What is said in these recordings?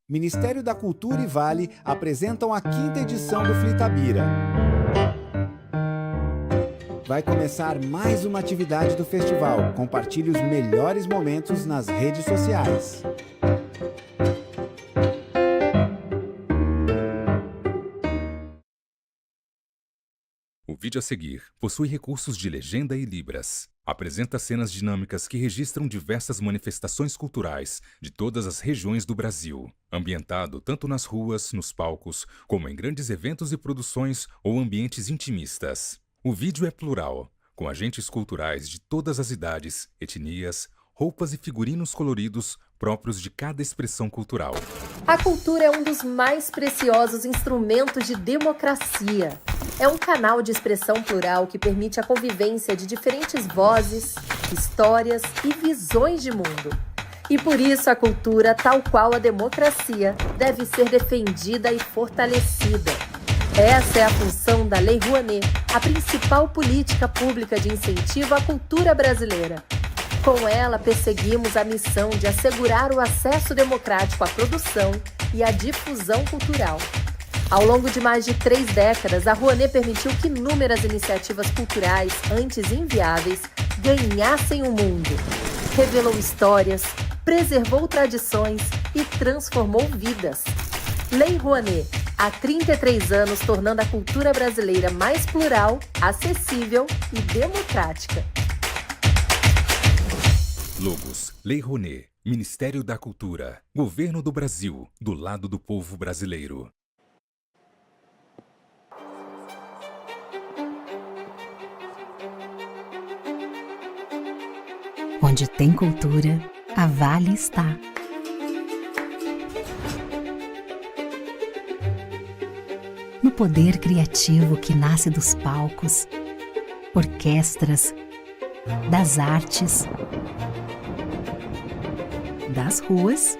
Ministério da Cultura e Vale apresentam a 5ª edição do Flitabira. Vai começar mais uma atividade do festival. Compartilhe os melhores momentos nas redes sociais. O vídeo a seguir possui recursos de legenda e libras. Apresenta cenas dinâmicas que registram diversas manifestações culturais de todas as regiões do Brasil, ambientado tanto nas ruas, nos palcos, como em grandes eventos e produções ou ambientes intimistas. O vídeo é plural, com agentes culturais de todas as idades, etnias, roupas e figurinos coloridos próprios de cada expressão cultural. A cultura é um dos mais preciosos instrumentos de democracia. É um canal de expressão plural que permite a convivência de diferentes vozes, histórias e visões de mundo. E por isso a cultura, tal qual a democracia, deve ser defendida e fortalecida. Essa é a função da Lei Rouanet, a principal política pública de incentivo à cultura brasileira. Com ela, perseguimos a missão de assegurar o acesso democrático à produção e à difusão cultural. Ao longo de mais de 3 décadas, a Rouanet permitiu que inúmeras iniciativas culturais, antes inviáveis, ganhassem o mundo. Revelou histórias, preservou tradições e transformou vidas. Lei Rouanet, há 33 anos tornando a cultura brasileira mais plural, acessível e democrática. Logos: Lei Rouanet, Ministério da Cultura, Governo do Brasil, do lado do povo brasileiro. Onde tem cultura, a Vale está. No poder criativo que nasce dos palcos, orquestras, das artes, das ruas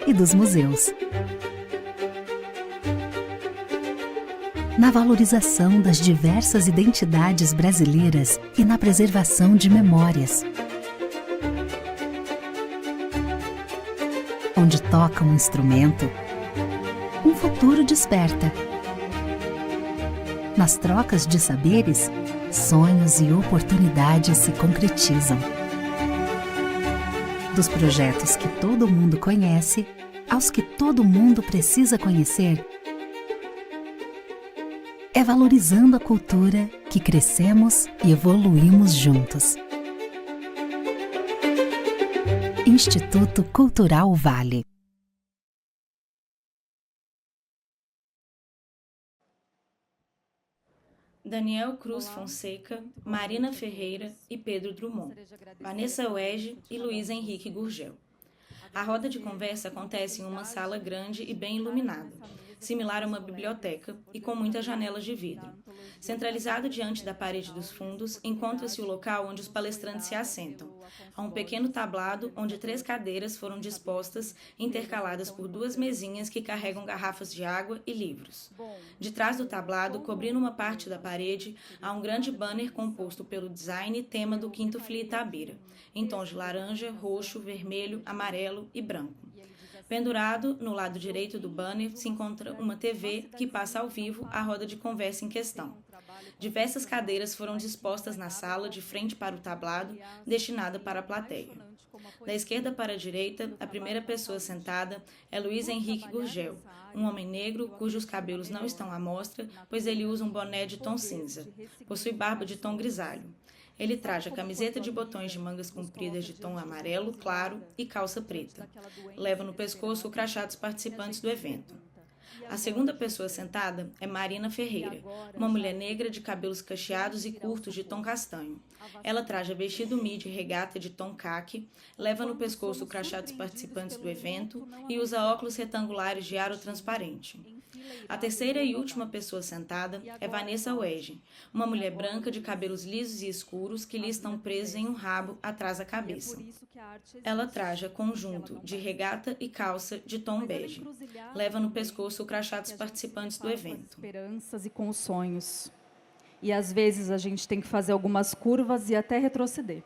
e dos museus. Na valorização das diversas identidades brasileiras e na preservação de memórias. Onde toca um instrumento, um futuro desperta. Nas trocas de saberes, sonhos e oportunidades se concretizam. Dos projetos que todo mundo conhece, aos que todo mundo precisa conhecer, é valorizando a cultura que crescemos e evoluímos juntos. Instituto Cultural Vale. Daniel Cruz Fonseca, Marina Ferreira e Pedro Drummond, Vanessa Oege e Luiz Henrique Gurgel. A roda de conversa acontece em uma sala grande e bem iluminada, similar a uma biblioteca e com muitas janelas de vidro. Centralizado diante da parede dos fundos, encontra-se o local onde os palestrantes se assentam. Há um pequeno tablado onde 3 cadeiras foram dispostas, intercaladas por 2 mesinhas que carregam garrafas de água e livros. De trás do tablado, cobrindo uma parte da parede, há um grande banner composto pelo design e tema do 5º Flitabira, em tons de laranja, roxo, vermelho, amarelo e branco. Pendurado, no lado direito do banner, se encontra uma TV que passa ao vivo a roda de conversa em questão. Diversas cadeiras foram dispostas na sala de frente para o tablado, destinada para a plateia. Da esquerda para a direita, a primeira pessoa sentada é Luiz Henrique Gurgel, um homem negro cujos cabelos não estão à mostra, pois ele usa um boné de tom cinza. Possui barba de tom grisalho. Ele traja camiseta de botões de mangas compridas de tom amarelo claro e calça preta. Leva no pescoço o crachá dos participantes do evento. A segunda pessoa sentada é Marina Ferreira, uma mulher negra de cabelos cacheados e curtos de tom castanho. Ela traja vestido midi e regata de tom caqui, leva no pescoço o crachá dos participantes do evento e usa óculos retangulares de aro transparente. A terceira e última pessoa sentada é Vanessa Oege, uma mulher branca de cabelos lisos e escuros que lhe estão presos em um rabo atrás da cabeça. Ela traja conjunto de regata e calça de tom bege. Leva no pescoço o crachá dos participantes do evento. Esperanças e com os sonhos. E às vezes a gente tem que fazer algumas curvas e até retroceder.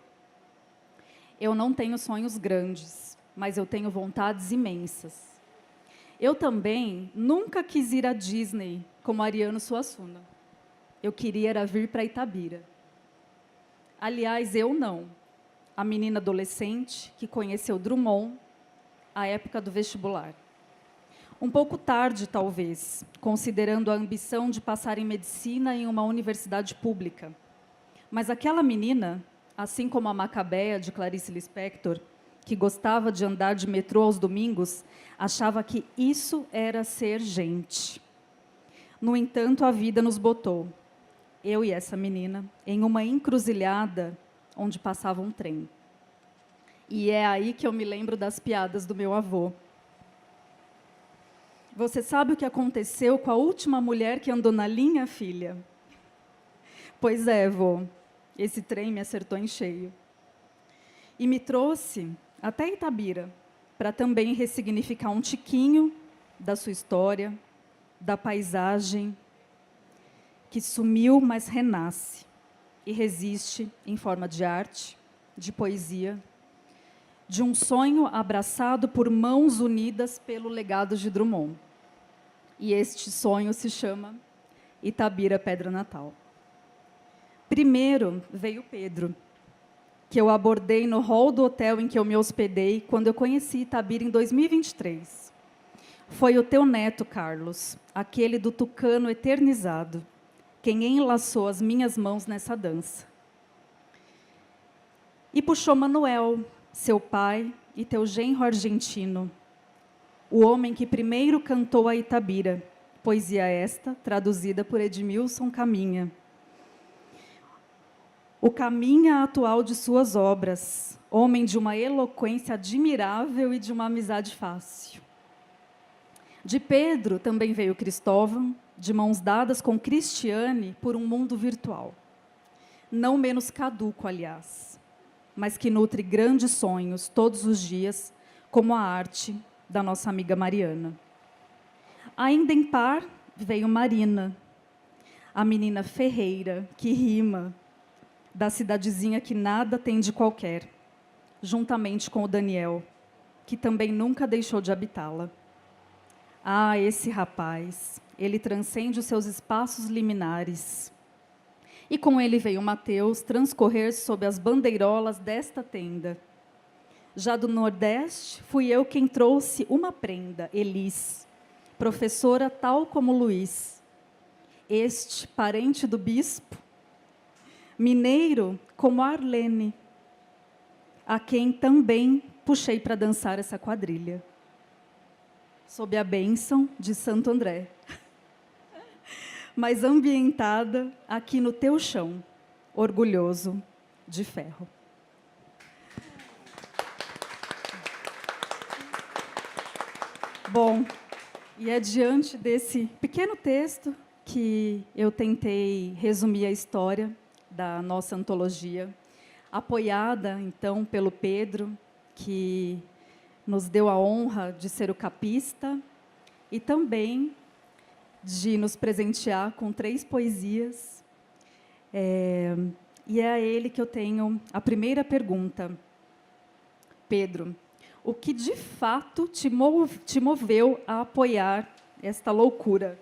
Eu não tenho sonhos grandes, mas eu tenho vontades imensas. Eu também nunca quis ir à Disney como Ariano Suassuna. Eu queria era vir para Itabira. Aliás, eu não. A menina adolescente que conheceu Drummond à época do vestibular. Um pouco tarde, talvez, considerando a ambição de passar em medicina em uma universidade pública. Mas aquela menina, assim como a Macabéa de Clarice Lispector, que gostava de andar de metrô aos domingos, achava que isso era ser gente. No entanto, a vida nos botou, eu e essa menina, em uma encruzilhada onde passava um trem. E é aí que eu me lembro das piadas do meu avô. Você sabe o que aconteceu com a última mulher que andou na linha, filha? Pois é, vô, esse trem me acertou em cheio. E me trouxe até Itabira, para também ressignificar um tiquinho da sua história, da paisagem, que sumiu, mas renasce e resiste em forma de arte, de poesia, de um sonho abraçado por mãos unidas pelo legado de Drummond. E este sonho se chama Itabira Pedra Natal. Primeiro veio Pedro, que eu abordei no hall do hotel em que eu me hospedei quando eu conheci Itabira em 2023. Foi o teu neto, Carlos, aquele do tucano eternizado, quem enlaçou as minhas mãos nessa dança. E puxou Manuel, seu pai e teu genro argentino, o homem que primeiro cantou a Itabira, poesia esta traduzida por Edmilson Caminha. O Caminha atual de suas obras, homem de uma eloquência admirável e de uma amizade fácil. De Pedro também veio Cristóvão, de mãos dadas com Cristiane por um mundo virtual. Não menos caduco, aliás, mas que nutre grandes sonhos todos os dias, como a arte da nossa amiga Mariana. Ainda em par, veio Marina, a menina ferreira, que rima, da cidadezinha que nada tem de qualquer, juntamente com o Daniel, que também nunca deixou de habitá-la. Ah, esse rapaz, ele transcende os seus espaços liminares. E com ele veio Mateus transcorrer sob as bandeirolas desta tenda. Já do Nordeste, fui eu quem trouxe uma prenda, Elis, professora tal como Luiz. Este, parente do bispo, mineiro como Arlene, a quem também puxei para dançar essa quadrilha, sob a bênção de Santo André, mas ambientada aqui no teu chão, orgulhoso de ferro. Bom, e é diante desse pequeno texto que eu tentei resumir a história da nossa antologia, apoiada, então, pelo Pedro, que nos deu a honra de ser o capista e também de nos presentear com 3 poesias. E é a ele que eu tenho a primeira pergunta. Pedro, o que de fato te moveu a apoiar esta loucura?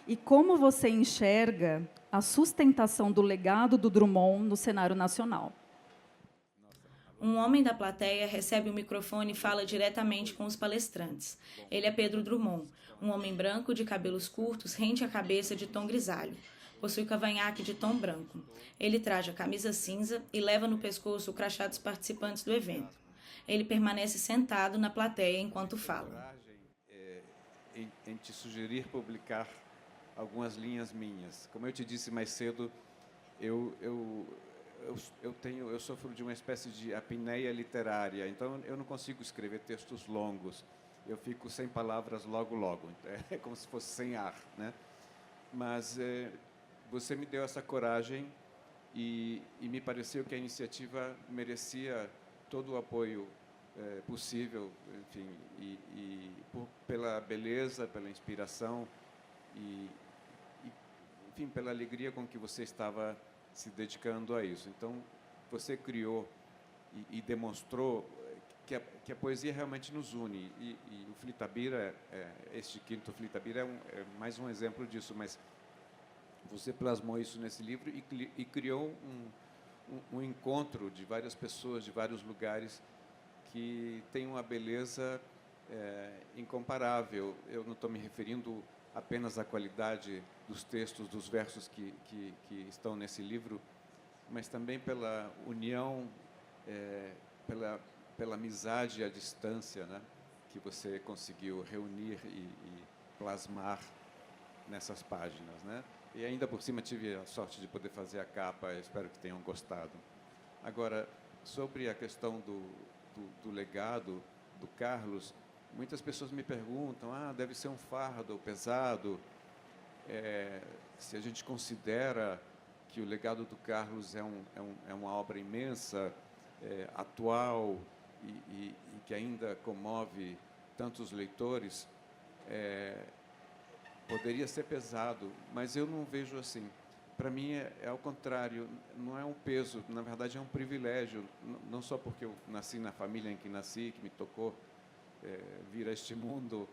E como você enxerga a sustentação do legado do Drummond no cenário nacional? Um homem da plateia recebe o microfone e fala diretamente com os palestrantes. Ele é Pedro Drummond, um homem branco de cabelos curtos, rente à cabeça de tom grisalho. Possui cavanhaque de tom branco. Ele traja camisa cinza e leva no pescoço o crachá dos participantes do evento. Ele permanece sentado na plateia enquanto fala. Em te sugerir publicar algumas linhas minhas. Como eu te disse mais cedo, eu sofro de uma espécie de apneia literária, então eu não consigo escrever textos longos. Eu fico sem palavras logo. É como se fosse sem ar, né? Mas você me deu essa coragem e me pareceu que a iniciativa merecia todo o apoio possível, enfim, pela beleza, pela inspiração enfim, pela alegria com que você estava se dedicando a isso. Então, você criou e demonstrou que a poesia realmente nos une. E o Flitabira, este quinto Flitabira, é mais um exemplo disso, mas você plasmou isso nesse livro e criou um encontro de várias pessoas, de vários lugares, que tem uma beleza incomparável. Eu não estou me referindo apenas à qualidade dos textos, dos versos que estão nesse livro, mas também pela união, pela amizade à distância, né, que você conseguiu reunir e plasmar nessas páginas, né? E ainda por cima tive a sorte de poder fazer a capa, espero que tenham gostado. Agora, sobre a questão do legado do Carlos, muitas pessoas me perguntam, deve ser um fardo pesado, se a gente considera que o legado do Carlos é uma obra imensa, atual e que ainda comove tantos leitores, poderia ser pesado, mas eu não vejo assim. Para mim é ao contrário, não é um peso, na verdade é um privilégio, não só porque eu nasci na família em que nasci, que me tocou vir a este mundo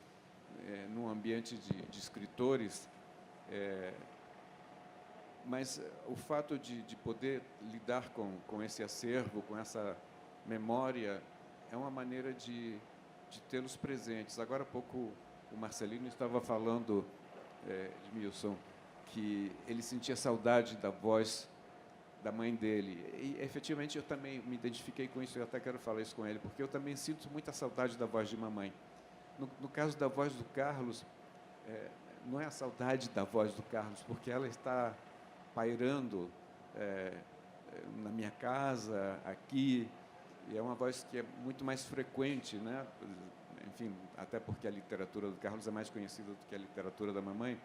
num ambiente de escritores, mas o fato de poder lidar com esse acervo, com essa memória, é uma maneira de tê-los presentes. Agora há pouco o Marcelino estava falando, Edmilson, que ele sentia saudade da voz da mãe dele. E, efetivamente, eu também me identifiquei com isso, eu até quero falar isso com ele, porque eu também sinto muita saudade da voz de mamãe. No caso da voz do Carlos, não é a saudade da voz do Carlos, porque ela está pairando na minha casa, aqui, e é uma voz que é muito mais frequente, né? Enfim, até porque a literatura do Carlos é mais conhecida do que a literatura da mamãe.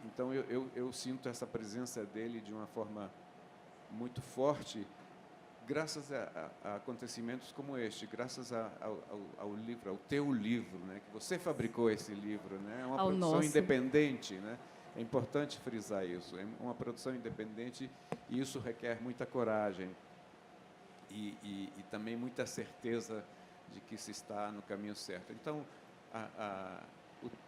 Então, eu sinto essa presença dele de uma forma muito forte, graças a acontecimentos como este, graças ao livro, ao teu livro, né? Que você fabricou esse livro, né? É uma produção independente, né? É importante frisar isso. É uma produção independente e isso requer muita coragem e também muita certeza de que se está no caminho certo. Então,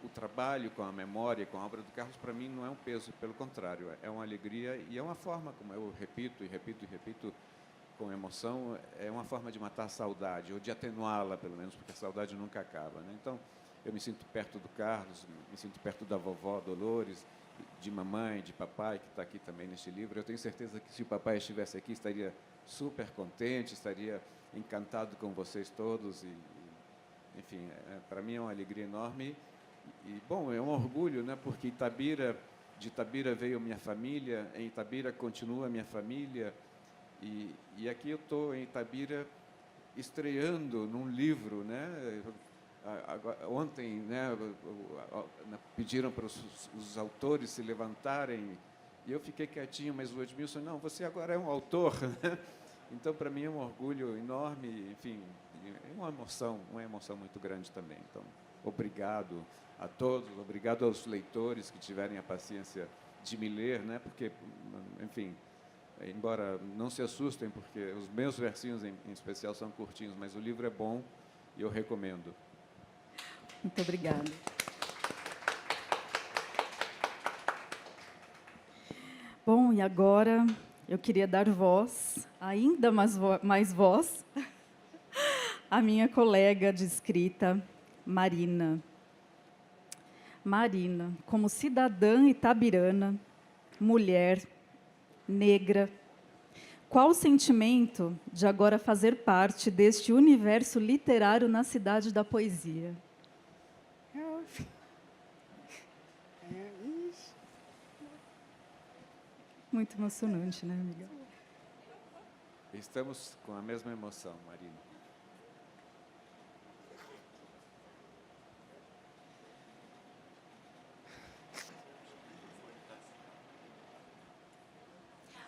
o trabalho com a memória, com a obra do Carlos, para mim, não é um peso, pelo contrário, é uma alegria e é uma forma, como eu repito e repito e repito com emoção, é uma forma de matar a saudade, ou de atenuá-la, pelo menos, porque a saudade nunca acaba, né? Então, eu me sinto perto do Carlos, me sinto perto da vovó Dolores, de mamãe, de papai, que está aqui também neste livro. Eu tenho certeza que se o papai estivesse aqui, estaria super contente, estaria encantado com vocês todos. Enfim, para mim é uma alegria enorme. E, bom, é um orgulho, né? Porque de Itabira veio minha família, em Itabira continua a minha família, e aqui eu estou em Itabira estreando num livro, né? Ontem, né, pediram para os autores se levantarem, e eu fiquei quietinho, mas o Edmilson, não, você agora é um autor, né? Então, para mim é um orgulho enorme, enfim, é uma emoção muito grande também. Então, obrigado a todos, obrigado aos leitores que tiverem a paciência de me ler, né? Porque, enfim, embora não se assustem, porque os meus versinhos em especial são curtinhos, mas o livro é bom e eu recomendo. Muito obrigada. Bom, e agora eu queria dar voz, ainda mais voz, à minha colega de escrita, Marina. Marina, como cidadã itabirana, mulher, negra, qual o sentimento de agora fazer parte deste universo literário na cidade da poesia? Muito emocionante, né, amiga? Estamos com a mesma emoção, Marina.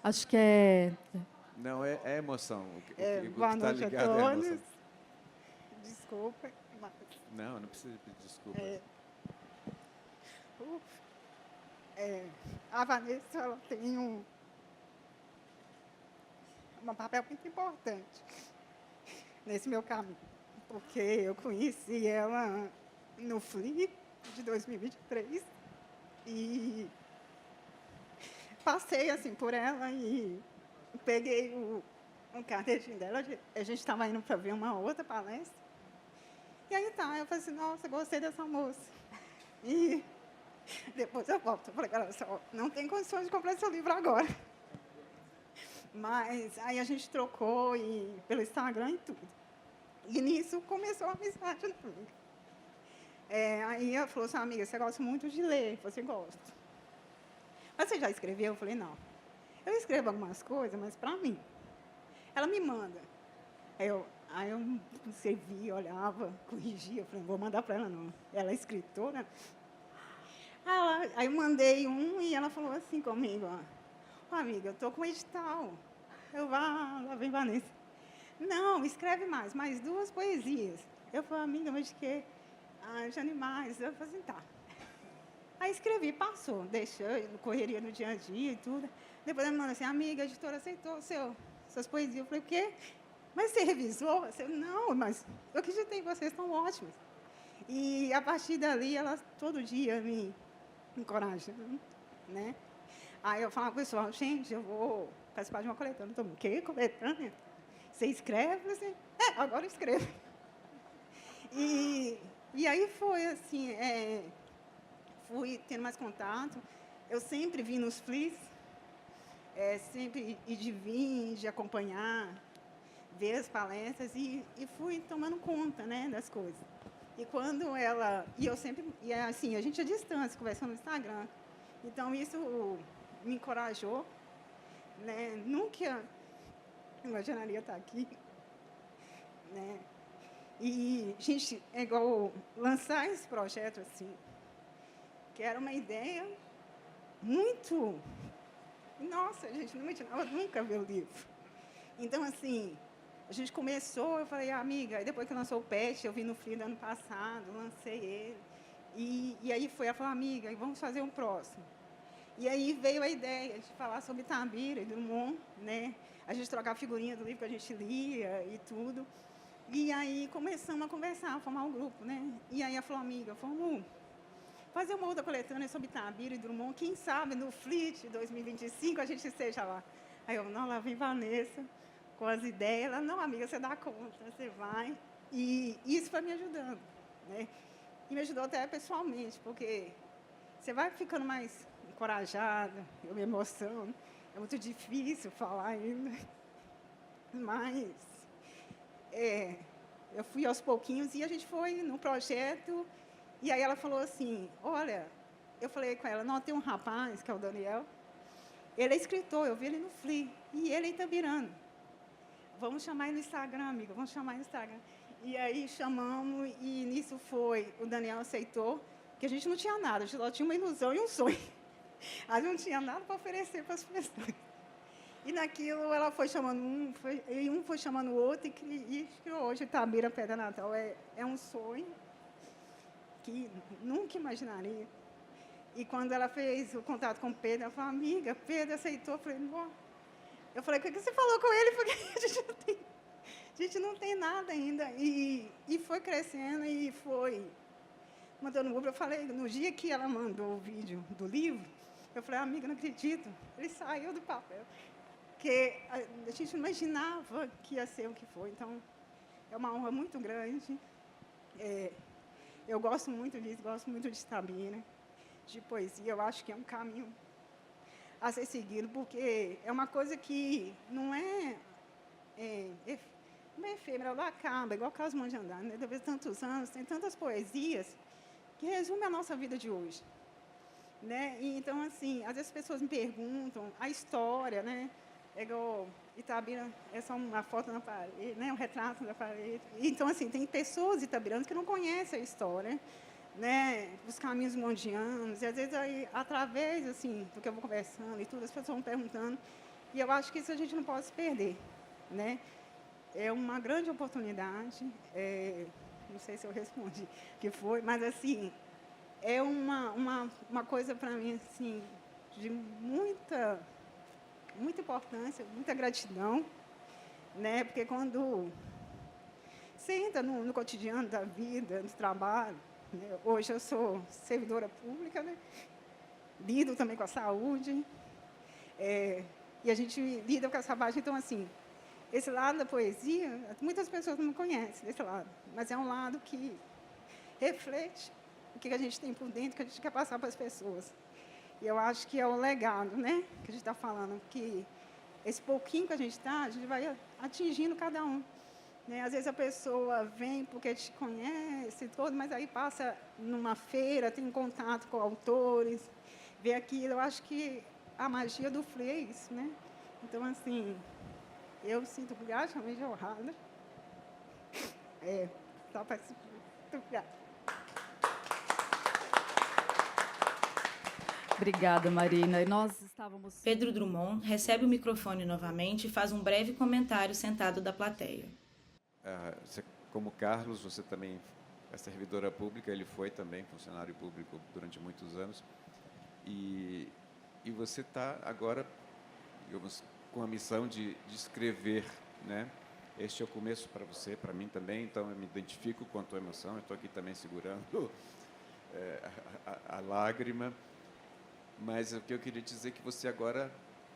Acho que é... Não, é emoção. O que Boa está noite ligado a é todos. emoção. Desculpa, mas... Não precisa pedir desculpas. A Vanessa, ela tem um papel muito importante nesse meu caminho, porque eu conheci ela no FLI de 2023 e passei assim por ela e peguei um carnetinho dela. A gente estava indo para ver uma outra palestra. E aí tá, eu falei assim, nossa, gostei dessa moça. E depois eu volto. Eu falei, cara, só não tem condições de comprar esse livro agora. Mas aí a gente trocou pelo Instagram e tudo. E nisso começou a amizade, né, amiga? Aí ela falou assim, amiga, você gosta muito de ler. Eu falei assim, gosto. Mas você já escreveu? Eu falei, não. Eu escrevo algumas coisas, mas para mim. Ela me manda. Aí eu escrevia, olhava, corrigia. Eu falei, não vou mandar para ela, não. Ela é escritora. Aí eu mandei um e ela falou assim comigo, ó, amiga, eu estou com um edital. Lá vem Vanessa. Não, escreve mais 2 poesias. Eu falei, amiga, mas de quê? De animais. Eu falei assim, tá. Aí escrevi, passou, deixei, correria no dia a dia e tudo. Depois ela me mandou assim, amiga, a editora aceitou suas poesias. Eu falei, o quê? Mas você revisou? Eu falei, não, mas eu acreditei, vocês estão ótimas. E a partir dali, ela todo dia me encorajando, né? Aí eu falava para o pessoal, gente, eu vou participar de uma coletânea. Todo mundo, o quê? Coletânea? Você escreve? Eu falei, agora eu escrevo. E aí foi assim, fui tendo mais contato. Eu sempre vim nos FLIs, sempre de vir, de acompanhar, ver as palestras e fui tomando conta, né, das coisas. E quando ela... E eu sempre... E assim, a gente à distância, conversando no Instagram. Então, isso me encorajou, né? Nunca imaginaria estar aqui, né? E, gente, é igual lançar esse projeto, assim, que era uma ideia muito... Nossa, a gente não imaginava nunca ver o livro. Então, assim... A gente começou, eu falei, amiga, e depois que lançou o PET, eu vim no FLI do ano passado, lancei ele. E aí ela falou, amiga, vamos fazer um próximo. E aí veio a ideia de falar sobre Itabira e Drummond, né? A gente trocar a figurinha do livro que a gente lia e tudo. E aí começamos a conversar, a formar um grupo, né? E aí ela falou, amiga, vamos fazer uma outra coletânea sobre Itabira e Drummond, quem sabe no FLIT 2025 a gente esteja lá. Aí eu, não, lá vem Vanessa, com as ideias. Ela, não, amiga, você dá conta, você vai. E isso foi me ajudando, né? E me ajudou até pessoalmente, porque você vai ficando mais encorajada, eu me emociono. É muito difícil falar ainda. Mas eu fui aos pouquinhos e a gente foi no projeto. E aí ela falou assim, olha, eu falei com ela, não, tem um rapaz, que é o Daniel, ele é escritor, eu vi ele no FLI, e ele é itabirano. Vamos chamar ele no Instagram, amiga, vamos chamar ele no Instagram. E aí chamamos, e nisso foi, o Daniel aceitou, que a gente não tinha nada, a gente só tinha uma ilusão e um sonho. A gente não tinha nada para oferecer para as pessoas. E naquilo ela foi chamando um foi chamando o outro, e hoje Itabira Pedra Natal é um sonho que nunca imaginaria. E quando ela fez o contato com o Pedro, ela falou, amiga, Pedro aceitou. Eu falei, não. Eu falei, o que você falou com ele? Porque a gente não tem nada ainda. E foi crescendo e foi mandando no grupo. Eu falei, no dia que ela mandou o vídeo do livro, eu falei, amiga, não acredito. Ele saiu do papel. Porque a gente não imaginava que ia ser o que foi. Então, é uma honra muito grande. Eu gosto muito disso, gosto muito de Itabira, de poesia. Eu acho que é um caminho a ser seguido, porque é uma coisa que não é efêmera, ela acaba, igual Carlos Monte de Andrade, né? Depois de tantos anos, tem tantas poesias que resumem a nossa vida de hoje. Né? E, então, assim, às vezes as pessoas me perguntam a história, né? É igual Itabira, é só uma foto na parede, né? Um retrato na parede. Então, assim, tem pessoas itabiranas que não conhecem a história, né, os caminhos mondianos, e às vezes aí, através, assim, do que eu vou conversando e tudo, as pessoas vão perguntando, e eu acho que isso a gente não pode se perder, né? É uma grande oportunidade, não sei se eu respondi o que foi, mas, assim, é uma coisa para mim, assim, de muita importância, muita gratidão, né, porque quando você entra no cotidiano da vida, do trabalho, né? Hoje eu sou servidora pública, né? Lido também com a saúde, e a gente lida com essa parte. Então, assim, esse lado da poesia, muitas pessoas não conhecem desse lado, mas é um lado que reflete o que a gente tem por dentro, que a gente quer passar para as pessoas. E eu acho que é o legado, né, que a gente está falando, que esse pouquinho que a gente vai atingindo cada um. Né? Às vezes a pessoa vem porque te conhece, todo, mas aí passa numa feira, tem contato com autores, vê aquilo. Eu acho que a magia do FLI é isso, né? Então, assim, eu sinto graticamente honrada. Só participar. Muito obrigada. Obrigada, Marina. E nós estávamos... Pedro Drummond recebe o microfone novamente e faz um breve comentário sentado da plateia. Você, como Carlos, você também é servidora pública, ele foi também funcionário público durante muitos anos, e você está agora, digamos, com a missão de escrever, né? Este é o começo para você, para mim também, então eu me identifico com a tua emoção, eu estou aqui também segurando a lágrima, mas o que eu queria dizer é que você agora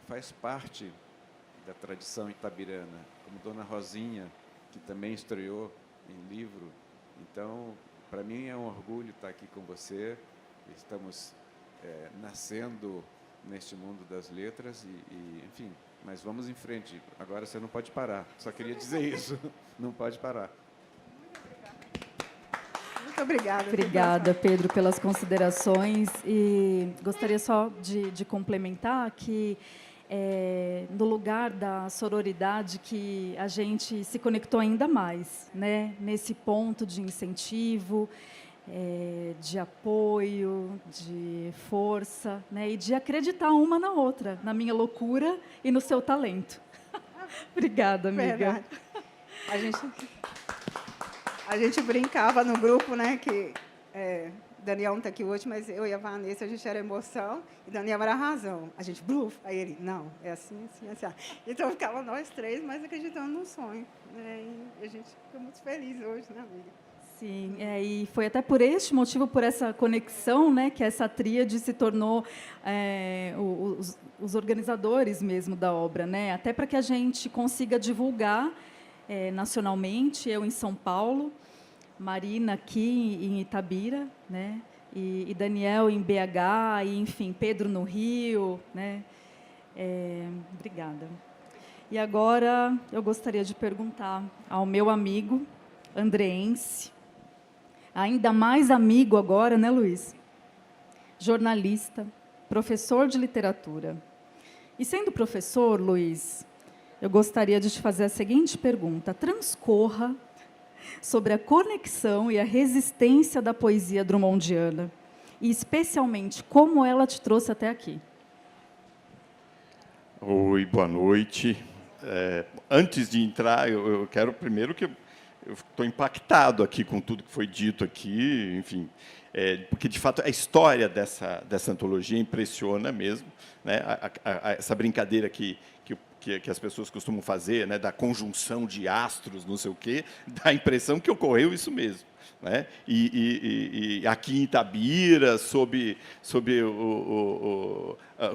faz parte da tradição itabirana, como Dona Rosinha, que também estreou em livro. Então, para mim é um orgulho estar aqui com você. Estamos nascendo neste mundo das letras enfim, mas vamos em frente. Agora você não pode parar. Só queria dizer isso. Não pode parar. Muito obrigada. Obrigada, Pedro, pelas considerações. E gostaria só de complementar que no lugar da sororidade que a gente se conectou ainda mais, né? Nesse ponto de incentivo, de apoio, de força, né? E de acreditar uma na outra, na minha loucura e no seu talento. Obrigada, amiga. Verdade. A gente brincava no grupo, né, que Daniel não está aqui hoje, mas eu e a Vanessa, a gente era emoção, e Daniel era a razão. A gente, bluf, aí ele, não, é assim, assim, assim. Então, ficava nós três, mas acreditando num sonho. Né, e a gente ficou muito feliz hoje, né, amiga? Sim, e foi até por este motivo, por essa conexão, né, que essa tríade se tornou os organizadores mesmo da obra, né, até para que a gente consiga divulgar nacionalmente, eu em São Paulo, Marina aqui em Itabira, né, e Daniel em BH, e, enfim, Pedro no Rio, né. Obrigada. E agora eu gostaria de perguntar ao meu amigo andreense, ainda mais amigo agora, né, Luiz? Jornalista, professor de literatura. E sendo professor, Luiz, eu gostaria de te fazer a seguinte pergunta. Transcorra sobre a conexão e a resistência da poesia drummondiana, e especialmente como ela te trouxe até aqui. Oi, boa noite. Antes de entrar, eu quero primeiro que eu estou impactado aqui com tudo que foi dito aqui, enfim, porque, de fato, a história dessa antologia impressiona mesmo, né? Essa brincadeira que as pessoas costumam fazer, né, da conjunção de astros, não sei o quê, dá a impressão que ocorreu isso mesmo. Né? E aqui em Itabira,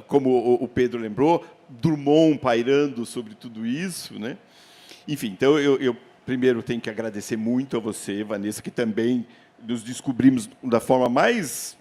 como o Pedro lembrou, Drummond pairando sobre tudo isso. Né? Enfim, então, eu primeiro tenho que agradecer muito a você, Vanessa, que também nos descobrimos da forma mais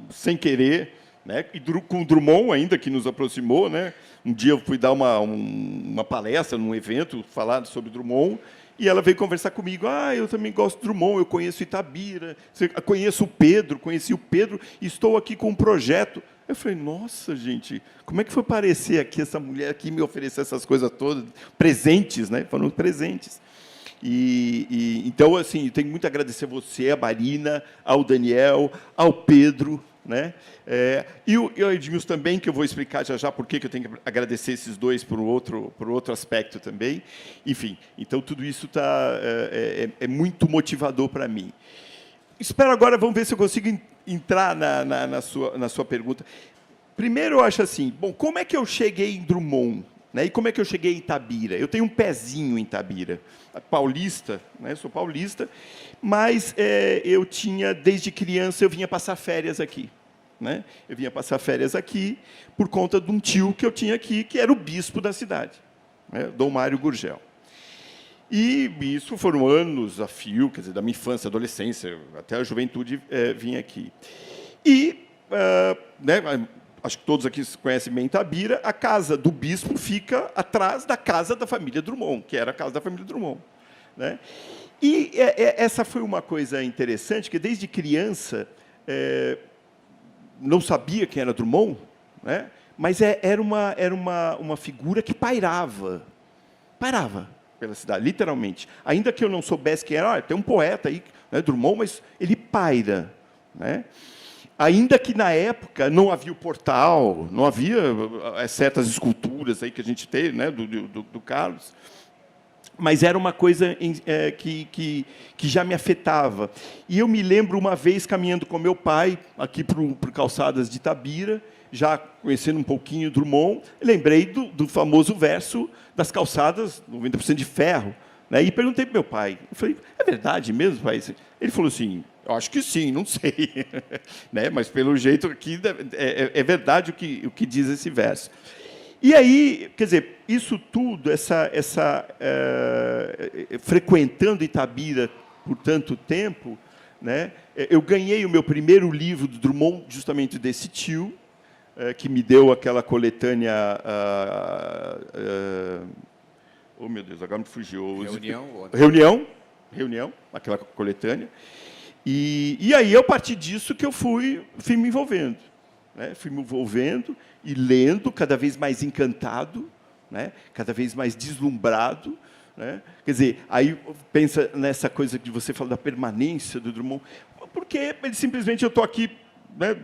sem querer, né? E com o Drummond ainda, que nos aproximou. Né? Um dia eu fui dar uma palestra num evento, falar sobre Drummond, e ela veio conversar comigo. Eu também gosto de Drummond, eu conheço Itabira, conheço o Pedro, conheci o Pedro, e estou aqui com um projeto. Eu falei, nossa, gente, como é que foi aparecer aqui essa mulher aqui me oferecer essas coisas todas, presentes, né? Foram presentes. Então, assim, tenho muito a agradecer a você, a Marina, ao Daniel, ao Pedro, né? E o Edmilson também, que eu vou explicar já porque eu tenho que agradecer esses dois por outro aspecto também. Enfim, então tudo isso é muito motivador para mim. Espero agora, vamos ver se eu consigo entrar na sua pergunta. Primeiro, eu acho assim, bom, como é que eu cheguei em Drummond? né? E como é que eu cheguei em Itabira? Eu tenho um pezinho em Itabira. Paulista, né? Sou paulista, mas eu tinha, desde criança, eu vinha passar férias aqui. Né? Eu vinha passar férias aqui por conta de um tio que eu tinha aqui, que era o bispo da cidade, né? Dom Mário Gurgel. E isso foram anos a fio, quer dizer, da minha infância, adolescência, até a juventude vinha aqui. E, né, acho que todos aqui conhecem bem Itabira, a casa do bispo fica atrás da casa da família Drummond, que era a casa da família Drummond. Né? E essa foi uma coisa interessante, que desde criança não sabia quem era Drummond, né? Mas era uma figura que pairava pela cidade, literalmente. Ainda que eu não soubesse quem era, tem um poeta aí, né, Drummond, mas ele paira. Né? Ainda que, na época, não havia o portal, não havia certas esculturas aí que a gente tem, né, do Carlos, mas era uma coisa que já me afetava. E eu me lembro, uma vez, caminhando com meu pai, aqui por calçadas de Itabira, já conhecendo um pouquinho Drummond, lembrei do famoso verso das calçadas 90% de ferro. Né? E perguntei para meu pai, eu falei, é verdade mesmo, pai? Ele falou assim, eu acho que sim, não sei. Né? Mas, pelo jeito, aqui é verdade o que diz esse verso. E aí, quer dizer, isso tudo, frequentando Itabira por tanto tempo, né, eu ganhei o meu primeiro livro do Drummond, justamente desse tio, que me deu aquela coletânea... oh, meu Deus, agora me fugiu. Reunião, aquela coletânea. E aí, a partir disso, que eu fui me envolvendo. Né? Fui me envolvendo e lendo, cada vez mais encantado, né? Cada vez mais deslumbrado. Né? Quer dizer, aí pensa nessa coisa que você fala da permanência do Drummond, porque ele simplesmente, eu estou aqui, né?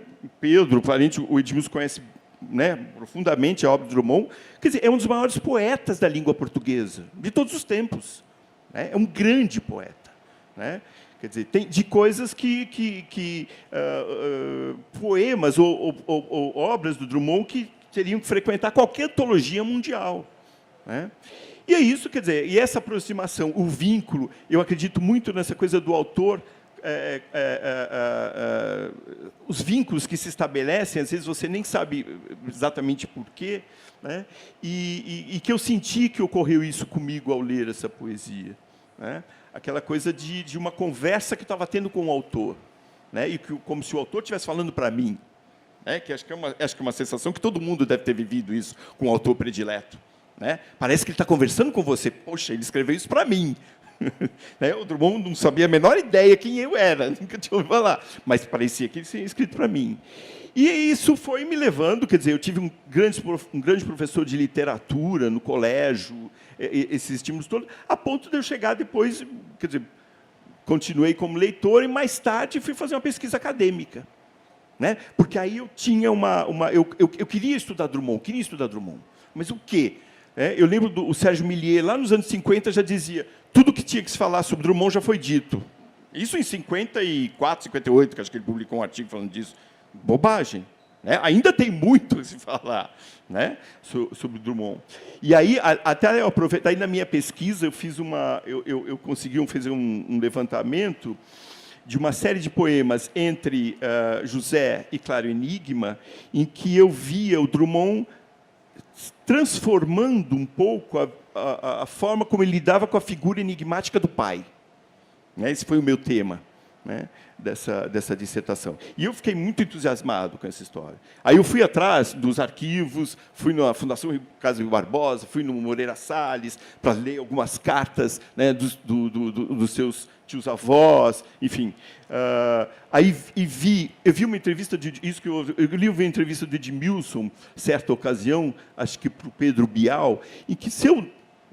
Pedro, Clarente, o Edmilson conhece, né, profundamente a obra do Drummond, quer dizer, é um dos maiores poetas da língua portuguesa, de todos os tempos. Né? É um grande poeta. Né? Quer dizer, tem de coisas poemas ou obras do Drummond que teriam que frequentar qualquer antologia mundial. Né? E é isso, quer dizer, e essa aproximação, o vínculo, eu acredito muito nessa coisa do autor, os vínculos que se estabelecem, às vezes você nem sabe exatamente porquê, né? E que eu senti que ocorreu isso comigo ao ler essa poesia. Né? Aquela coisa de uma conversa que eu estava tendo com o autor, né? E como se o autor estivesse falando para mim, né? Que acho que é uma sensação que todo mundo deve ter vivido isso com o autor predileto, né? Parece que ele está conversando com você. Poxa, ele escreveu isso para mim. Né? O Drummond não sabia a menor ideia quem eu era, nunca tinha ouvido falar, mas parecia que ele tinha escrito para mim. E isso foi me levando, quer dizer, eu tive um grande professor de literatura no colégio, esses estímulos todos, a ponto de eu chegar depois, quer dizer, continuei como leitor e mais tarde fui fazer uma pesquisa acadêmica. Né? Porque aí eu tinha eu queria estudar Drummond, mas o quê? Eu lembro do Sérgio Millier, lá nos anos 50, já dizia, tudo que tinha que se falar sobre Drummond já foi dito. Isso em 54, 58, que acho que ele publicou um artigo falando disso. Bobagem. Né? Ainda tem muito a se falar, né, sobre Drummond. E aí, até eu aproveitar, aí na minha pesquisa, eu fiz eu consegui fazer um levantamento de uma série de poemas entre José e Claro Enigma, em que eu via o Drummond transformando um pouco a forma como ele lidava com a figura enigmática do pai. Né? Esse foi o meu tema, né, dessa dissertação. E eu fiquei muito entusiasmado com essa história. Aí eu fui atrás dos arquivos, fui na Fundação Casa Rio Barbosa, fui no Moreira Salles, para ler algumas cartas, né, dos seus tios-avós, enfim. Aí eu vi uma entrevista eu li uma entrevista de Edmilson, certa ocasião, acho que para o Pedro Bial, em que,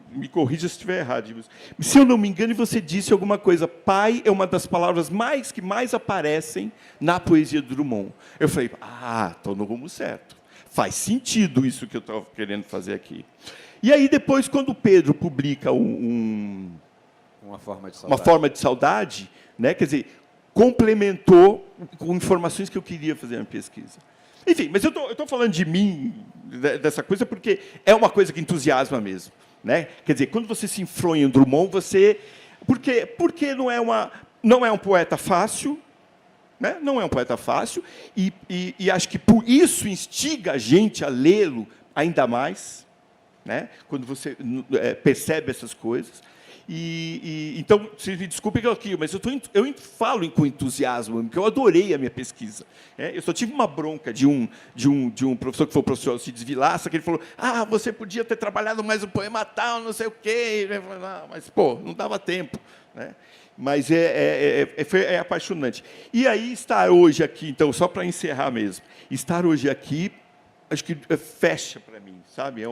me corrija se estiver errado, Edmilson, se eu não me engano, você disse alguma coisa, pai é uma das palavras que mais aparecem na poesia do Drummond. Eu falei, estou no rumo certo. Faz sentido isso que eu estava querendo fazer aqui. E aí, depois, quando o Pedro publica Uma Forma de Saudade, né? Quer dizer, complementou com informações que eu queria fazer na pesquisa. Enfim, mas eu estou falando de mim, dessa coisa, porque é uma coisa que entusiasma mesmo, né? Quer dizer, quando você se influi em Drummond, porque não é um poeta fácil, né? Não é um poeta fácil, e acho que por isso instiga a gente a lê-lo ainda mais, né? Quando você percebe essas coisas. Então, vocês me desculpem aqui, mas eu falo com entusiasmo, porque eu adorei a minha pesquisa. Eu só tive uma bronca de um professor, que foi o professor Alcides Vilaça, que ele falou: você podia ter trabalhado mais o poema tal, não sei o quê. Mas, pô, não dava tempo, né? Mas é apaixonante. E aí, estar hoje aqui, então, só para encerrar mesmo, estar hoje aqui, acho que fecha para mim, sabe?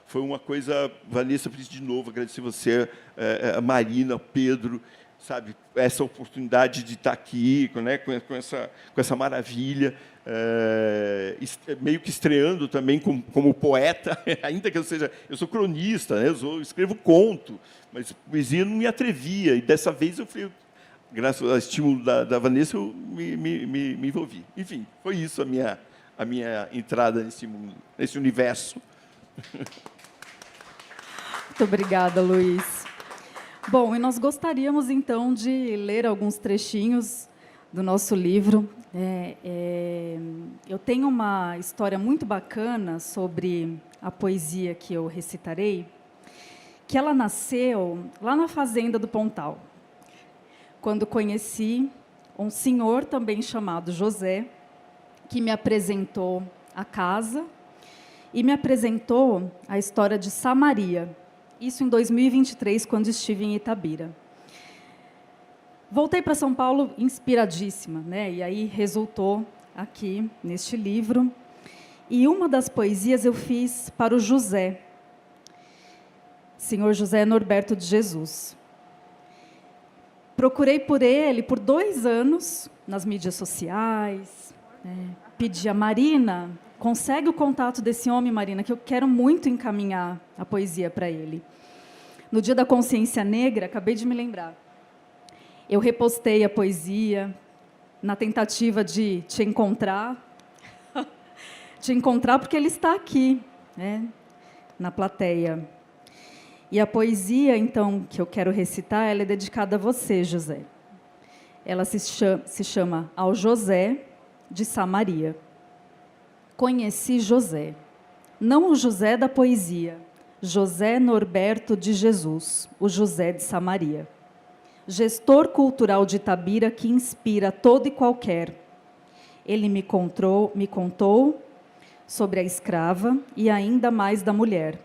Foi uma coisa... Vanessa, eu preciso de novo agradecer você, a Marina, Pedro, sabe? Essa oportunidade de estar aqui, né? com essa maravilha, meio que estreando também como poeta, ainda que eu sou cronista, né? Eu escrevo conto, mas poesia não me atrevia, e dessa vez eu fui... Graças ao estímulo da Vanessa, eu me envolvi. Enfim, foi isso a minha entrada nesse mundo, nesse universo. Muito obrigada, Luiz. Bom, e nós gostaríamos, então, de ler alguns trechinhos do nosso livro. Eu tenho uma história muito bacana sobre a poesia que eu recitarei, que ela nasceu lá na fazenda do Pontal, quando conheci um senhor também chamado José, que me apresentou a casa e me apresentou a história de Samaria. Isso em 2023, quando estive em Itabira. Voltei para São Paulo inspiradíssima, né? E aí resultou aqui, neste livro. E uma das poesias eu fiz para o José, senhor José Norberto de Jesus. Procurei por ele por 2 anos, nas mídias sociais, pedi a Marina, consegue o contato desse homem, Marina, que eu quero muito encaminhar a poesia para ele. No Dia da Consciência Negra, acabei de me lembrar, eu repostei a poesia na tentativa de te encontrar, porque ele está aqui, né, na plateia. E a poesia, então, que eu quero recitar, ela é dedicada a você, José. Ela se chama Ao José de Samaria. Conheci José, não o José da poesia, José Norberto de Jesus, o José de Samaria. Gestor cultural de Itabira que inspira todo e qualquer. Ele me contou sobre a escrava e ainda mais da mulher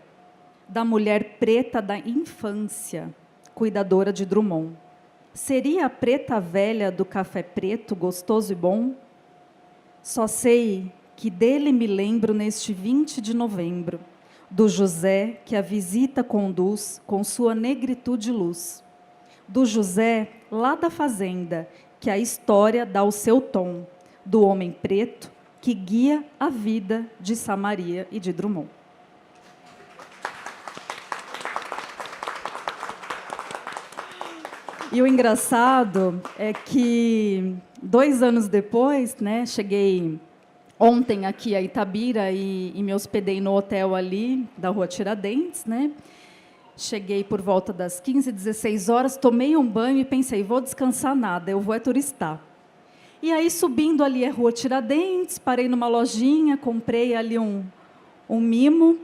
preta da infância, cuidadora de Drummond. Seria a preta velha do café preto, gostoso e bom? Só sei que dele me lembro neste 20 de novembro, do José que a visita conduz com sua negritude e luz. Do José, lá da fazenda, que a história dá o seu tom, do homem preto que guia a vida de Samaria e de Drummond. E o engraçado é que, 2 anos depois, né, cheguei ontem aqui a Itabira e me hospedei no hotel ali da Rua Tiradentes, né? Cheguei por volta das 15, 16 horas, tomei um banho e pensei, vou descansar nada, eu vou turistar. E aí, subindo ali a Rua Tiradentes, parei numa lojinha, comprei ali um mimo,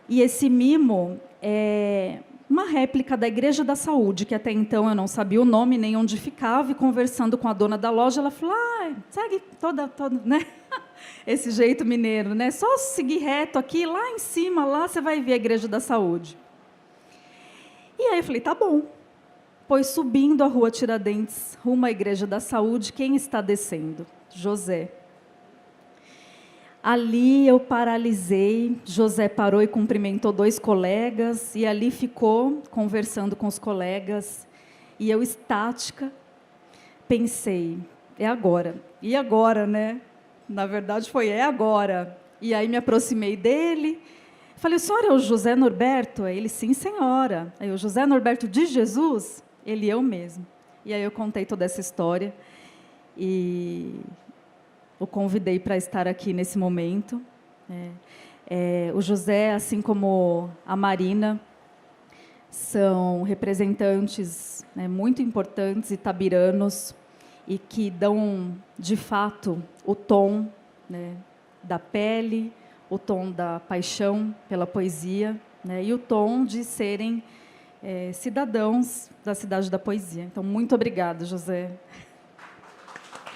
e esse mimo é uma réplica da Igreja da Saúde, que até então eu não sabia o nome nem onde ficava, e conversando com a dona da loja, ela falou, segue toda, né? Esse jeito mineiro, né? Só seguir reto aqui, lá em cima, lá você vai ver a Igreja da Saúde. E aí eu falei, tá bom. Pois subindo a Rua Tiradentes, rumo à Igreja da Saúde, quem está descendo? José. Ali eu paralisei, José parou e cumprimentou 2 colegas, e ali ficou conversando com os colegas, e eu estática, pensei, é agora. E agora, né? Na verdade foi, é agora. E aí me aproximei dele, falei, o senhor é o José Norberto? Aí ele, sim, senhora. Aí o José Norberto de Jesus? Ele, eu mesmo. E aí eu contei toda essa história, e o convidei para estar aqui nesse momento. O José, assim como a Marina, são representantes, né, muito importantes itabiranos e que dão, de fato, o tom, né, da pele, o tom da paixão pela poesia, né, e o tom de serem cidadãos da cidade da poesia. Então, muito obrigada, José.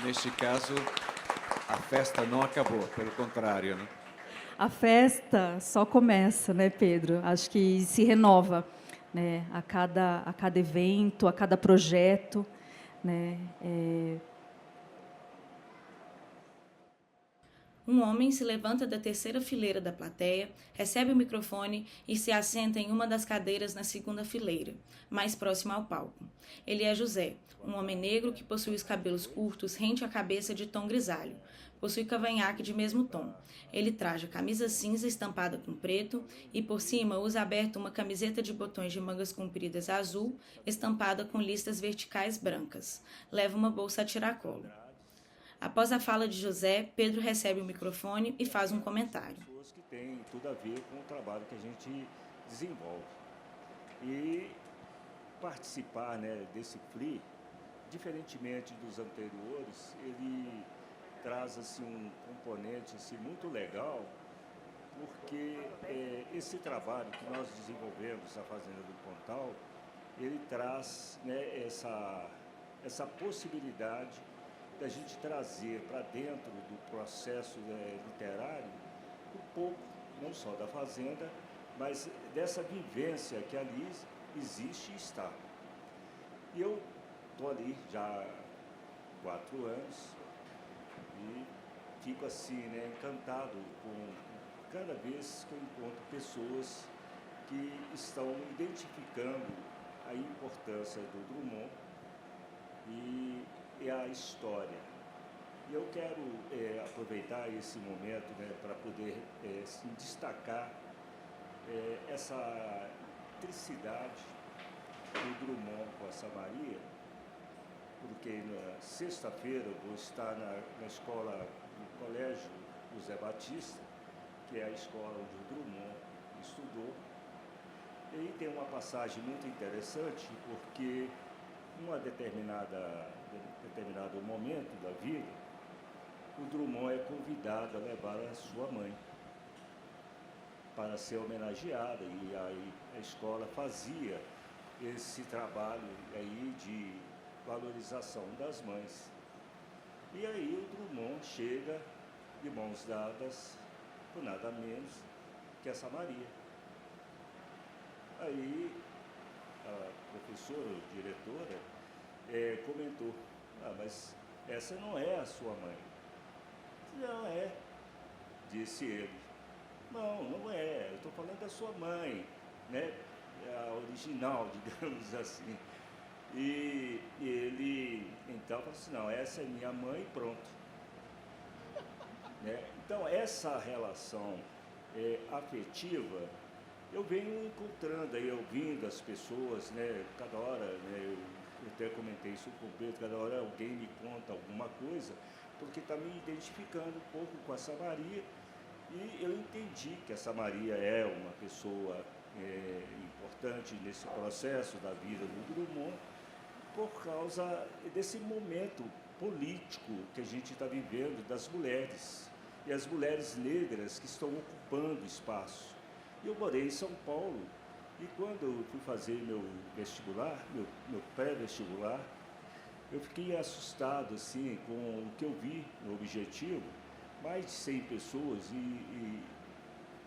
Neste caso, a festa não acabou, pelo contrário, né? A festa só começa, né, Pedro? Acho que se renova, né, a cada evento, a cada projeto, né? Um homem se levanta da terceira fileira da plateia, recebe o microfone e se assenta em uma das cadeiras na segunda fileira, mais próxima ao palco. Ele é José, um homem negro que possui os cabelos curtos rente à cabeça de tom grisalho. Possui cavanhaque de mesmo tom. Ele traja camisa cinza estampada com preto e, por cima, usa aberto uma camiseta de botões de mangas compridas azul, estampada com listas verticais brancas. Leva uma bolsa a tiracolo. Após a fala de José, Pedro recebe o microfone e faz um comentário. Pessoas que têm tudo a ver com o trabalho que a gente desenvolve. E participar, né, desse FLI, diferentemente dos anteriores, ele traz assim, um componente assim, muito legal, porque esse trabalho que nós desenvolvemos na Fazenda do Pontal, ele traz, né, essa possibilidade da gente trazer para dentro do processo literário um pouco, não só da Fazenda, mas dessa vivência que ali existe e está. E eu estou ali já há 4 anos e fico assim, né, encantado com cada vez que eu encontro pessoas que estão identificando a importância do Drummond e a história. E eu quero aproveitar esse momento, né, para poder destacar essa tricidade do Drummond com a Samaria, porque na sexta-feira eu vou estar na escola, no colégio José Batista, que é a escola onde o Drummond estudou. E aí tem uma passagem muito interessante, porque em determinado momento da vida, o Drummond é convidado a levar a sua mãe para ser homenageada, e aí a escola fazia esse trabalho aí de valorização das mães. E aí o Drummond chega de mãos dadas por nada menos que essa Maria. Aí a professora, diretora, comentou: mas essa não é a sua mãe. Não é, disse ele. Não é, eu estou falando da sua mãe, né? A original, digamos assim. E ele, então, falou assim: não, essa é minha mãe e pronto. Né? Então, essa relação afetiva, eu venho encontrando aí, ouvindo as pessoas, né? Cada hora, né, eu até comentei isso com o Pedro, cada hora alguém me conta alguma coisa, porque está me identificando um pouco com essa Maria, e eu entendi que essa Maria é uma pessoa importante nesse processo da vida do Drummond, por causa desse momento político que a gente está vivendo das mulheres, e as mulheres negras que estão ocupando espaço. Eu morei em São Paulo, e quando eu fui fazer meu vestibular, meu pré-vestibular, eu fiquei assustado assim, com o que eu vi no objetivo, mais de 100 pessoas, e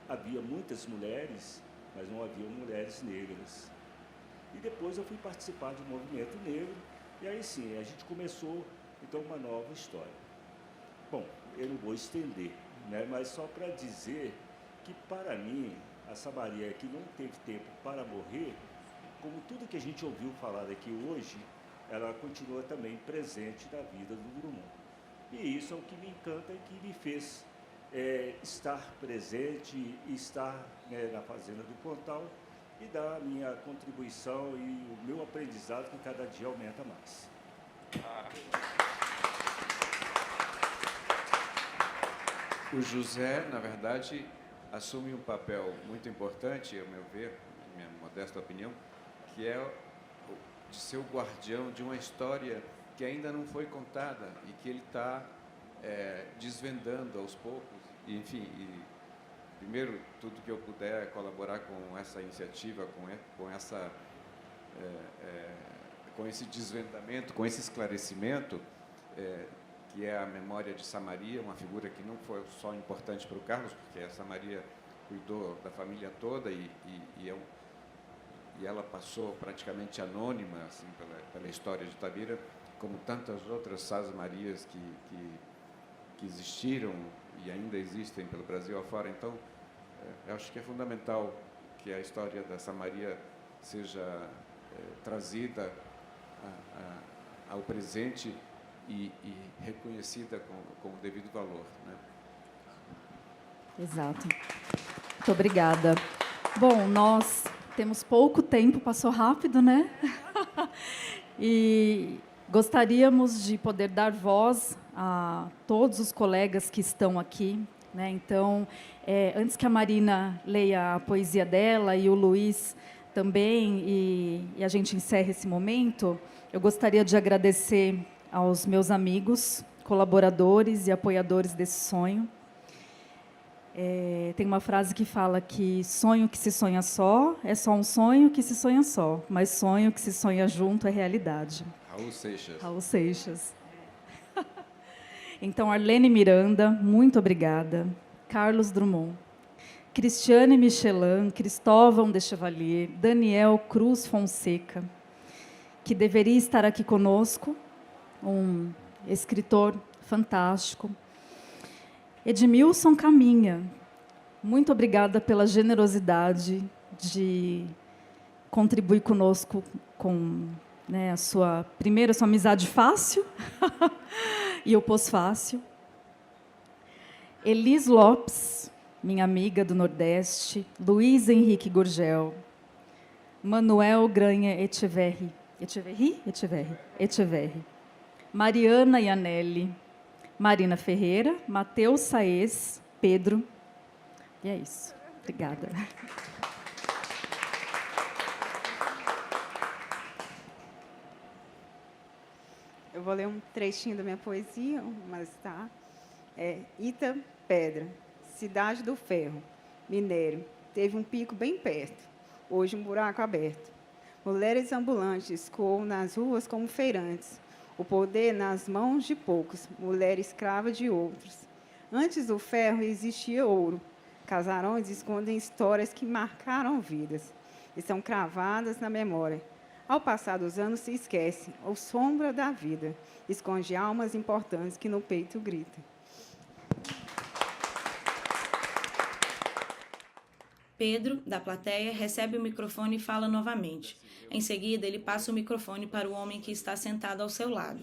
havia muitas mulheres, mas não havia mulheres negras. E depois eu fui participar de um movimento negro, e aí sim, a gente começou então uma nova história. Bom, eu não vou estender, né, mas só para dizer que, para mim, a Samaria, que não teve tempo para morrer, como tudo que a gente ouviu falar aqui hoje, ela continua também presente na vida do Drummond. E isso é o que me encanta e que me fez estar presente e estar, né, na Fazenda do Pontal, e dar a minha contribuição e o meu aprendizado, que cada dia aumenta mais. O José, na verdade, assume um papel muito importante, ao meu ver, minha modesta opinião, que é de ser o guardião de uma história que ainda não foi contada e que ele está desvendando aos poucos. E, enfim, primeiro, tudo que eu puder colaborar com essa iniciativa, com esse desvendamento, com esse esclarecimento, que é a memória de Samaria, uma figura que não foi só importante para o Carlos, porque a Samaria cuidou da família toda e ela passou praticamente anônima assim, pela história de Itabira, como tantas outras Sas-Marias que existiram e ainda existem pelo Brasil afora. Então, eu acho que é fundamental que a história da Samaria seja trazida ao presente e reconhecida com o devido valor, né? Exato. Muito obrigada. Bom, nós temos pouco tempo, passou rápido, né? E gostaríamos de poder dar voz a todos os colegas que estão aqui, né? Então, antes que a Marina leia a poesia dela e o Luiz também, e a gente encerre esse momento, eu gostaria de agradecer aos meus amigos, colaboradores e apoiadores desse sonho. Tem uma frase que fala que sonho que se sonha só é só um sonho que se sonha só, mas sonho que se sonha junto é realidade. Raul Seixas. Raul Seixas. Então, Arlene Miranda, muito obrigada. Carlos Drummond. Cristiane Michelin, Cristóvão de Chevalier, Daniel Cruz Fonseca, que deveria estar aqui conosco, um escritor fantástico. Edmilson Caminha, muito obrigada pela generosidade de contribuir conosco com, né, a sua amizade fácil e o pós-fácil. Elis Lopes, minha amiga do Nordeste, Luiz Henrique Gurgel, Manuel Granha Echeverri, Mariana Ianelli, Marina Ferreira, Matheus Saez, Pedro. E é isso. Obrigada. Eu vou ler um trechinho da minha poesia, mas tá. Ita Pedra, cidade do ferro, minério, teve um pico bem perto, hoje um buraco aberto. Mulheres ambulantes coam nas ruas como feirantes, o poder nas mãos de poucos, mulher escrava de outros. Antes do ferro existia ouro, casarões escondem histórias que marcaram vidas, estão cravadas na memória. Ao passar dos anos se esquece, ou sombra da vida, esconde almas importantes que no peito gritam. Pedro, da plateia, recebe o microfone e fala novamente. Em seguida, ele passa o microfone para o homem que está sentado ao seu lado.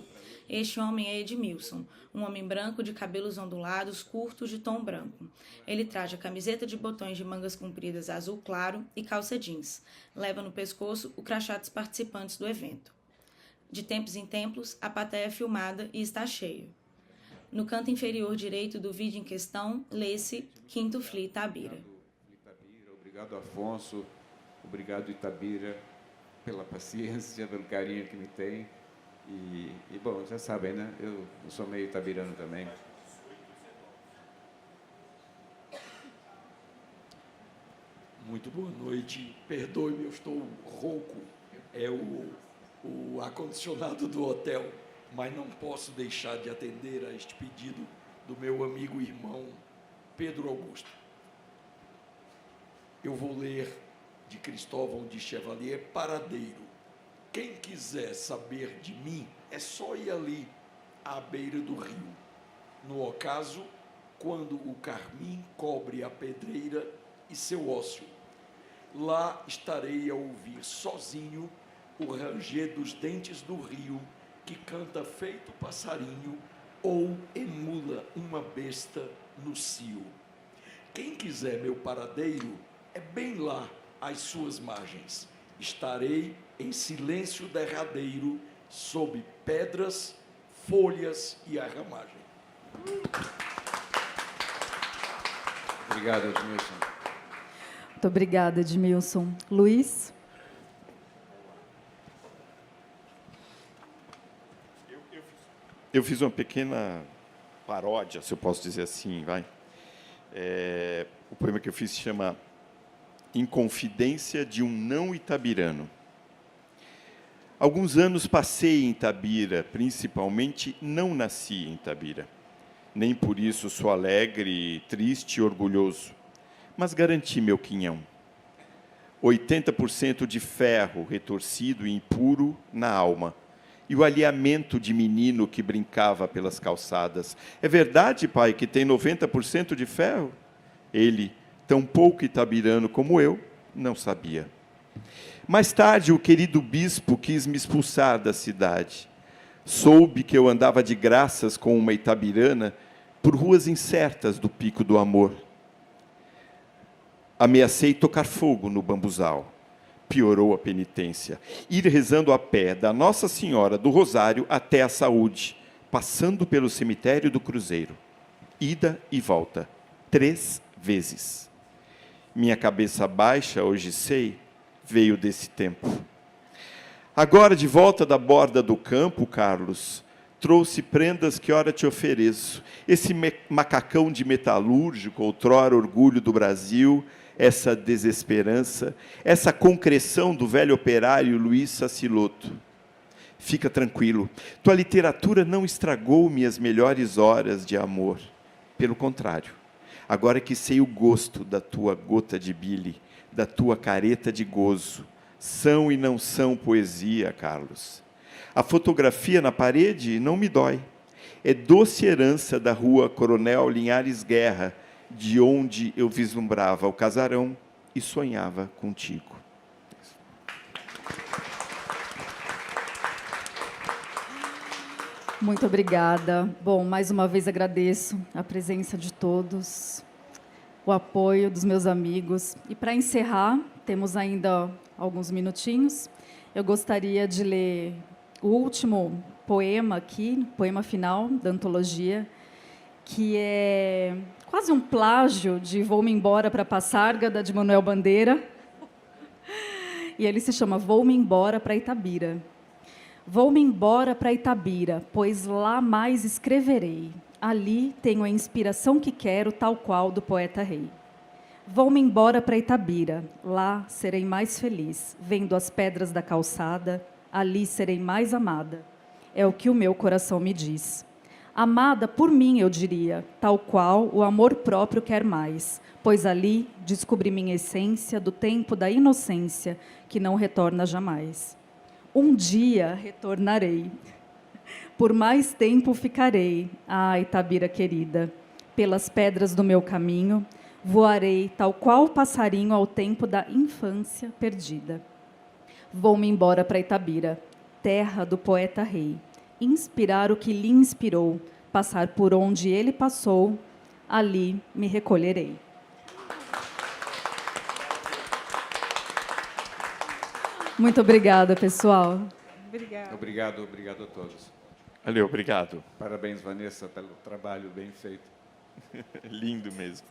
Este homem é Edmilson, um homem branco de cabelos ondulados, curtos de tom branco. Ele traja camiseta de botões de mangas compridas azul claro e calça jeans. Leva no pescoço o crachá dos participantes do evento. De tempos em tempos, a plateia é filmada e está cheio. No canto inferior direito do vídeo em questão, lê-se Quinto Fli Itabira. Obrigado, Afonso. Obrigado, Itabira, pela paciência, pelo carinho que me tem. E bom, já sabem, né? Eu sou meio itabirano também. Muito boa noite. Perdoe-me, eu estou rouco. É o ar-condicionado do hotel, mas não posso deixar de atender a este pedido do meu amigo e irmão Pedro Augusto. Eu vou ler de Cristóvão de Chevalier, Paradeiro. Quem quiser saber de mim, é só ir ali, à beira do rio. No ocaso, quando o carmim cobre a pedreira e seu ócio. Lá estarei a ouvir sozinho o ranger dos dentes do rio, que canta feito passarinho ou emula uma besta no cio. Quem quiser meu paradeiro, é bem lá às suas margens. Estarei em silêncio derradeiro, sob pedras, folhas e a ramagem. Obrigado, Edmilson. Muito obrigada, Edmilson. Luiz? Eu fiz uma pequena paródia, se eu posso dizer assim, vai. O poema que eu fiz se chama Inconfidência de um não itabirano. Alguns anos passei em Itabira, principalmente não nasci em Itabira. Nem por isso sou alegre, triste e orgulhoso, mas garanti meu quinhão. 80% de ferro retorcido e impuro na alma, e o alinhamento de menino que brincava pelas calçadas. É verdade, pai, que tem 90% de ferro? Ele, tão pouco itabirano como eu, não sabia. Mais tarde, o querido bispo quis me expulsar da cidade. Soube que eu andava de graças com uma itabirana por ruas incertas do Pico do Amor. Ameacei tocar fogo no bambuzal. Piorou a penitência. Ir rezando a pé da Nossa Senhora do Rosário até a Saúde, passando pelo cemitério do Cruzeiro. Ida e volta, 3 vezes. Minha cabeça baixa, hoje sei, veio desse tempo. Agora, de volta da borda do campo, Carlos, trouxe prendas que ora te ofereço. Esse macacão de metalúrgico, outrora orgulho do Brasil, essa desesperança, essa concreção do velho operário Luiz Saciloto. Fica tranquilo, tua literatura não estragou minhas melhores horas de amor. Pelo contrário, agora que sei o gosto da tua gota de bile, da tua careta de gozo, são e não são poesia, Carlos. A fotografia na parede não me dói. É doce herança da rua Coronel Linhares Guerra, de onde eu vislumbrava o casarão e sonhava contigo. Muito obrigada. Bom, mais uma vez agradeço a presença de todos, o apoio dos meus amigos. E para encerrar, temos ainda alguns minutinhos. Eu gostaria de ler o último poema aqui, poema final da antologia, que é quase um plágio de Vou-me embora para Passárgada, de Manuel Bandeira. E ele se chama Vou-me embora para Itabira. Vou-me embora para Itabira, pois lá mais escreverei. Ali tenho a inspiração que quero, tal qual do poeta rei. Vou-me embora para Itabira, lá serei mais feliz, vendo as pedras da calçada, ali serei mais amada. É o que o meu coração me diz. Amada por mim, eu diria, tal qual o amor próprio quer mais, pois ali descobri minha essência do tempo da inocência, que não retorna jamais. Um dia retornarei, por mais tempo ficarei, ah, Itabira querida, pelas pedras do meu caminho, voarei tal qual passarinho ao tempo da infância perdida. Vou-me embora para Itabira, terra do poeta rei, inspirar o que lhe inspirou, passar por onde ele passou, ali me recolherei. Muito obrigada, pessoal. Obrigada. Obrigado a todos. Valeu, obrigado. Parabéns, Vanessa, pelo trabalho bem feito. Lindo mesmo.